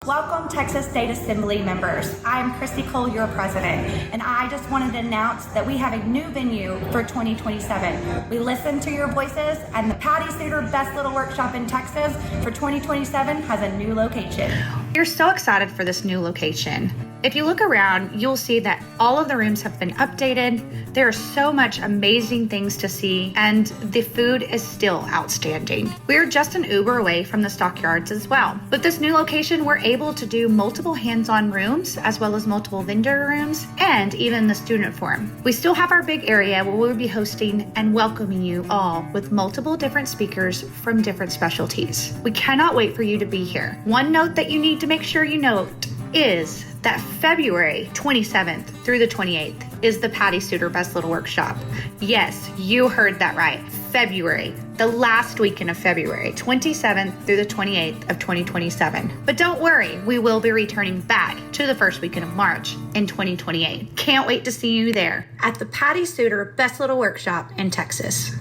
Welcome, Texas State Assembly members. I'm Christy Cole, your president, and I just wanted to announce that we have a new venue for 2027. We listened to your voices, and the Patty Sooter Best Little Workshop in Texas for 2027 has a new location. We're so excited for this new location. If you look around, you'll see that all of the rooms have been updated. There are so much amazing things to see, and the food is still outstanding. We're just an Uber away from the stockyards as well. With this new location, we're able to do multiple hands-on rooms, as well as multiple vendor rooms, and even the student forum. We still have our big area where we'll be hosting and welcoming you all with multiple different speakers from different specialties. We cannot wait for you to be here. One note that you need to make sure you note is that February 27th through the 28th is the Patty Sooter Best Little Workshop. Yes, you heard that right. February, the last weekend of February, 27th through the 28th of 2027. But don't worry, we will be returning back to the first weekend of March in 2028. Can't wait to see you there at the Patty Sooter Best Little Workshop in Texas.